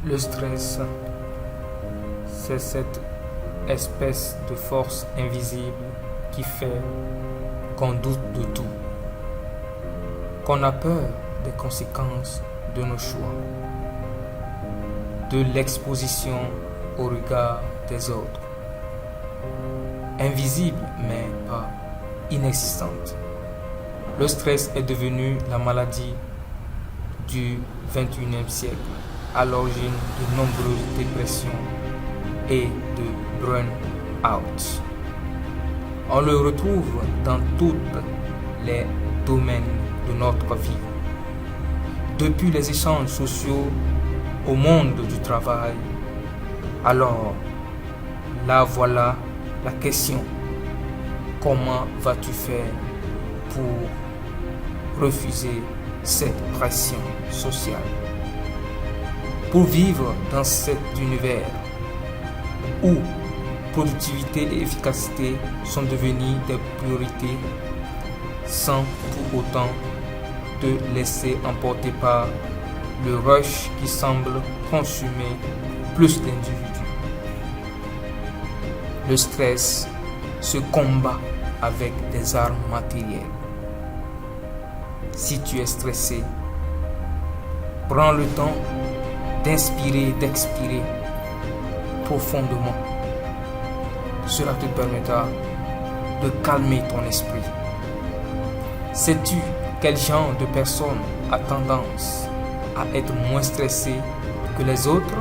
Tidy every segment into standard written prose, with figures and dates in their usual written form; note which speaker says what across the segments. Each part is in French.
Speaker 1: Le stress, c'est cette espèce de force invisible qui fait qu'on doute de tout, qu'on a peur des conséquences de nos choix, de l'exposition au regard des autres. Invisible mais pas inexistante. Le stress est devenu la maladie du XXIe siècle, à l'origine de nombreuses dépressions et de burn-out. On le retrouve dans tous les domaines de notre vie, depuis les échanges sociaux au monde du travail. Alors, là voilà la question. Comment vas-tu faire pour refuser cette pression sociale? Pour vivre dans cet univers où productivité et efficacité sont devenues des priorités sans pour autant te laisser emporter par le rush qui semble consumer plus d'individus. Le stress se combat avec des armes matérielles. Si tu es stressé, prends le temps d'inspirer et d'expirer profondément. Cela te permettra de calmer ton esprit. Sais-tu quel genre de personne a tendance à être moins stressée que les autres?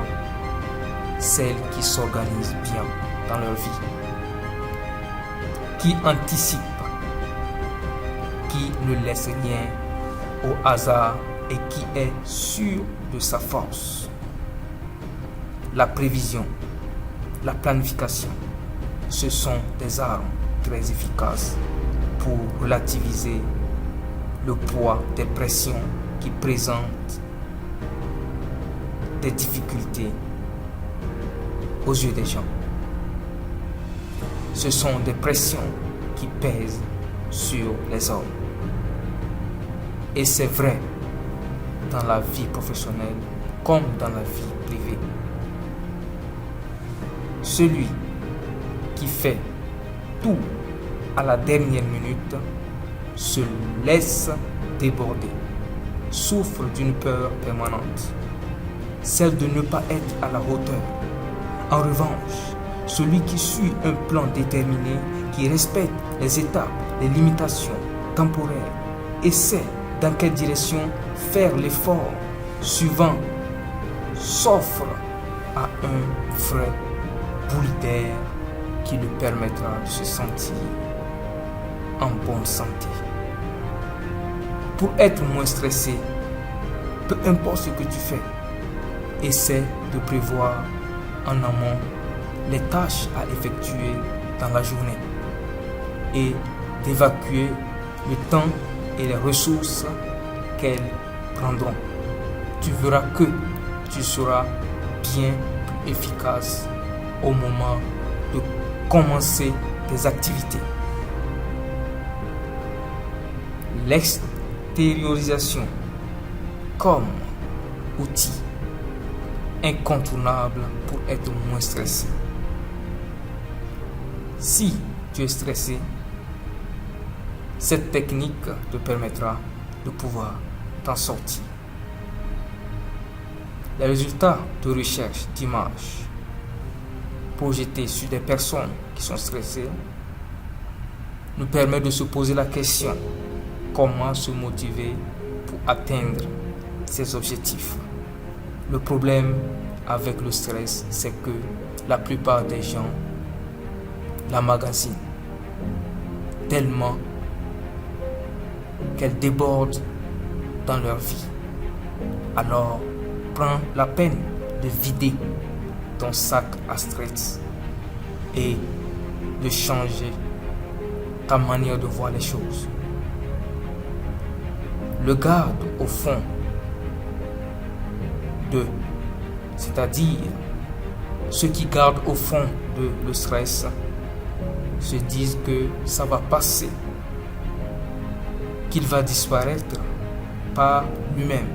Speaker 1: Celles qui s'organisent bien dans leur vie, qui anticipent, qui ne laissent rien au hasard et qui est sûre de sa force. La prévision, la planification, ce sont des armes très efficaces pour relativiser le poids des pressions qui présentent des difficultés aux yeux des gens. Ce sont des pressions qui pèsent sur les hommes. Et c'est vrai dans la vie professionnelle comme dans la vie privée. Celui qui fait tout à la dernière minute se laisse déborder, souffre d'une peur permanente, celle de ne pas être à la hauteur. En revanche, celui qui suit un plan déterminé, qui respecte les étapes, les limitations temporaires, et sait dans quelle direction faire l'effort suivant, s'offre à un vrai boulet d'air qui lui permettra de se sentir en bonne santé. Pour être moins stressé, peu importe ce que tu fais, essaie de prévoir en amont les tâches à effectuer dans la journée et d'évacuer le temps et les ressources qu'elles prendront. Tu verras que tu seras bien plus efficace au moment de commencer tes activités. L'extériorisation comme outil incontournable pour être moins stressé. Si tu es stressé, cette technique te permettra de pouvoir t'en sortir. Les résultats de recherche d'images projetés sur des personnes qui sont stressées nous permettent de se poser la question: comment se motiver pour atteindre ses objectifs? Le problème avec le stress, c'est que la plupart des gens l'emmagasinent tellement qu'elle déborde dans leur vie. Alors, prends la peine de vider ton sac à stress et de changer ta manière de voir les choses. Le garde au fond c'est-à-dire ceux qui gardent au fond de le stress se disent que ça va passer, qu'il va disparaître par lui-même.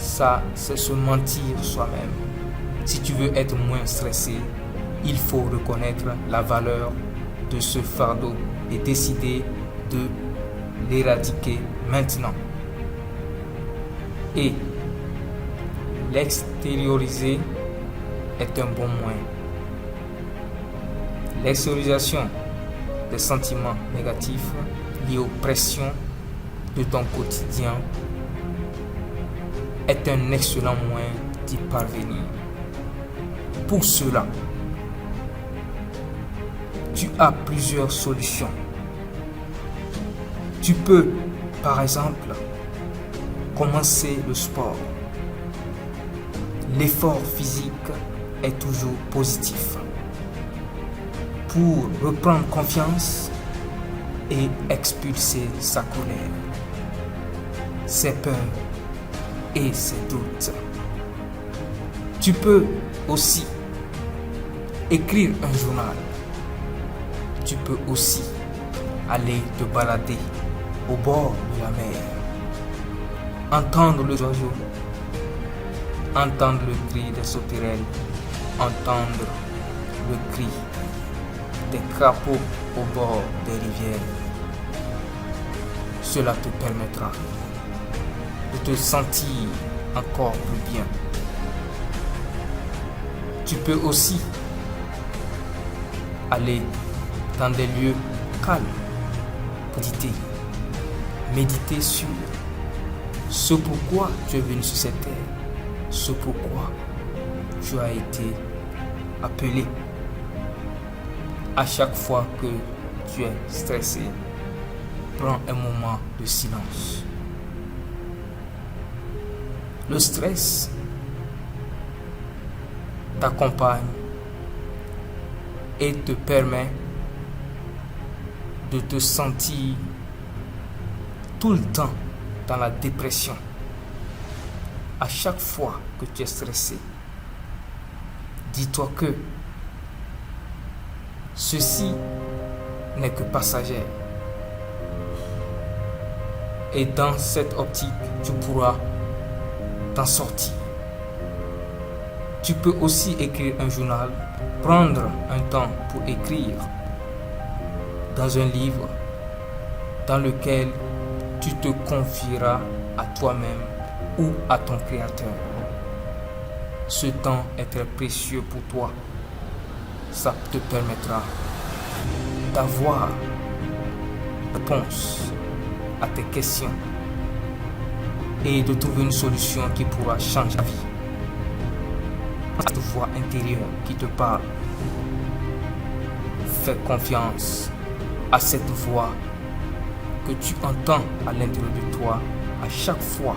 Speaker 1: Ça, c'est se mentir soi-même. Si tu veux être moins stressé, il faut reconnaître la valeur de ce fardeau et décider de l'éradiquer maintenant. Et l'extérioriser est un bon moyen. L'extériorisation des sentiments négatifs liés aux pressions de ton quotidien est un excellent moyen d'y parvenir. Pour cela, tu as plusieurs solutions. Tu peux, par exemple, commencer le sport. L'effort physique est toujours positif. Pour reprendre confiance et expulser sa colère, ses peurs et ses doutes. Tu peux aussi écrire un journal. Tu peux aussi aller te balader au bord de la mer, entendre les oiseaux, entendre le cri des sauterelles, entendre le cri des crapauds au bord des rivières. Cela te permettra de te sentir encore plus bien. Tu peux aussi aller dans des lieux calmes pour méditer sur ce pourquoi tu es venu sur cette terre, ce pourquoi tu as été appelé. À chaque fois que tu es stressé, prends un moment de silence. Le stress t'accompagne et te permet de te sentir tout le temps dans la dépression. À chaque fois que tu es stressé, dis-toi que ceci n'est que passager. Et dans cette optique, tu pourras t'en sortir. Tu peux aussi écrire un journal, prendre un temps pour écrire dans un livre dans lequel tu te confieras à toi-même ou à ton créateur. Ce temps est très précieux pour toi. Ça te permettra d'avoir réponse à tes questions et de trouver une solution qui pourra changer ta vie. Cette voix intérieure qui te parle, fais confiance à cette voix que tu entends à l'intérieur de toi à chaque fois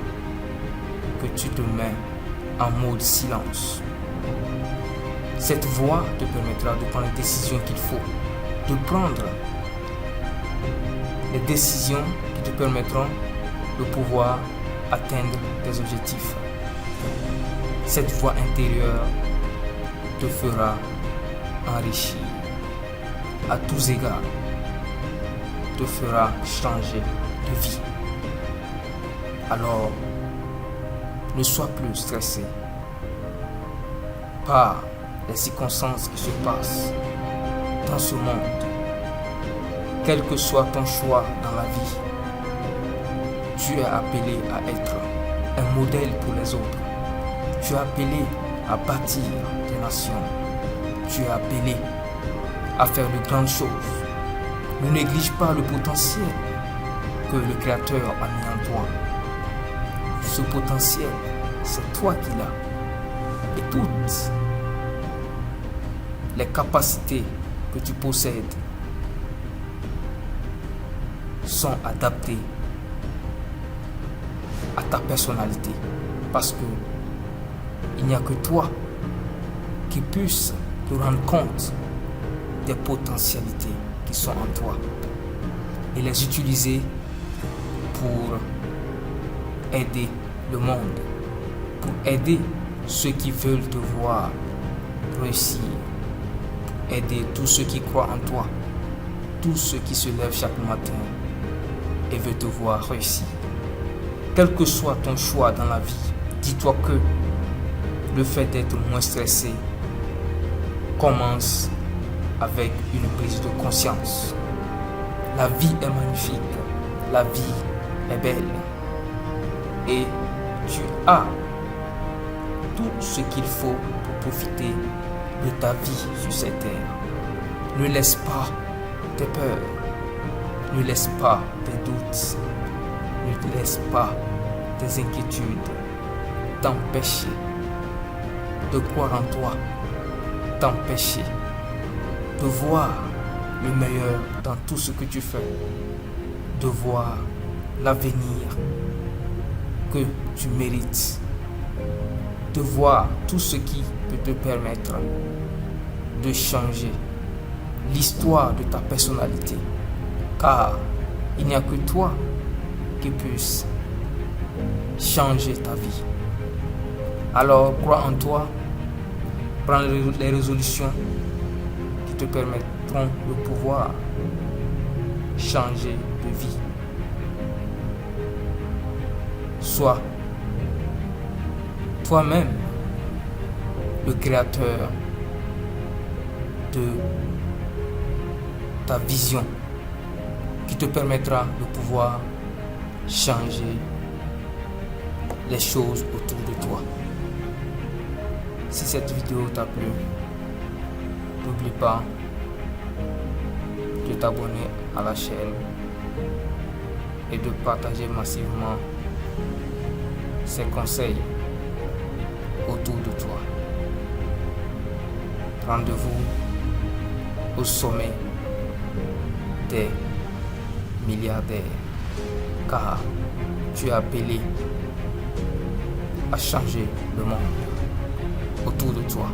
Speaker 1: que tu te mets en mode silence. Cette voix te permettra de prendre les décisions qu'il faut, de prendre les décisions qui te permettront de pouvoir atteindre tes objectifs. Cette voix intérieure te fera enrichir à tous égards, te fera changer de vie. Alors, ne sois plus stressé par les circonstances qui se passent dans ce monde. Quel que soit ton choix dans la vie, tu es appelé à être un modèle pour les autres. Tu es appelé à bâtir des nations. Tu es appelé à faire de grandes choses. Ne néglige pas le potentiel que le Créateur a mis en toi. Ce potentiel, c'est toi qui l'as. Et toutes les capacités que tu possèdes sont adaptées à ta personnalité. Parce que il n'y a que toi qui puisse te rendre compte des potentialités qui sont en toi et les utiliser pour aider le monde, pour aider ceux qui veulent te voir réussir, pour aider tous ceux qui croient en toi, tous ceux qui se lèvent chaque matin et veulent te voir réussir. Quel que soit ton choix dans la vie, Dis-toi que le fait d'être moins stressé commence avec une prise de conscience. La vie est magnifique, la vie est belle et tu as tout ce qu'il faut pour profiter de ta vie sur cette terre. Ne laisse pas tes peurs, ne laisse pas tes doutes, ne laisse pas tes inquiétudes t'empêcher de croire en toi, t'empêcher de voir le meilleur dans tout ce que tu fais, de voir l'avenir que tu mérites, de voir tout ce qui peut te permettre de changer l'histoire de ta personnalité, car il n'y a que toi qui puisse changer ta vie. Alors crois en toi, prends les résolutions qui te permettront de pouvoir changer de vie. Sois toi-même le créateur de ta vision qui te permettra de pouvoir changer les choses autour de toi. Si cette vidéo t'a plu, n'oublie pas de t'abonner à la chaîne et de partager massivement ces conseils autour de toi. Rendez-vous au sommet des milliardaires, car tu es appelé à changer le monde autour de toi.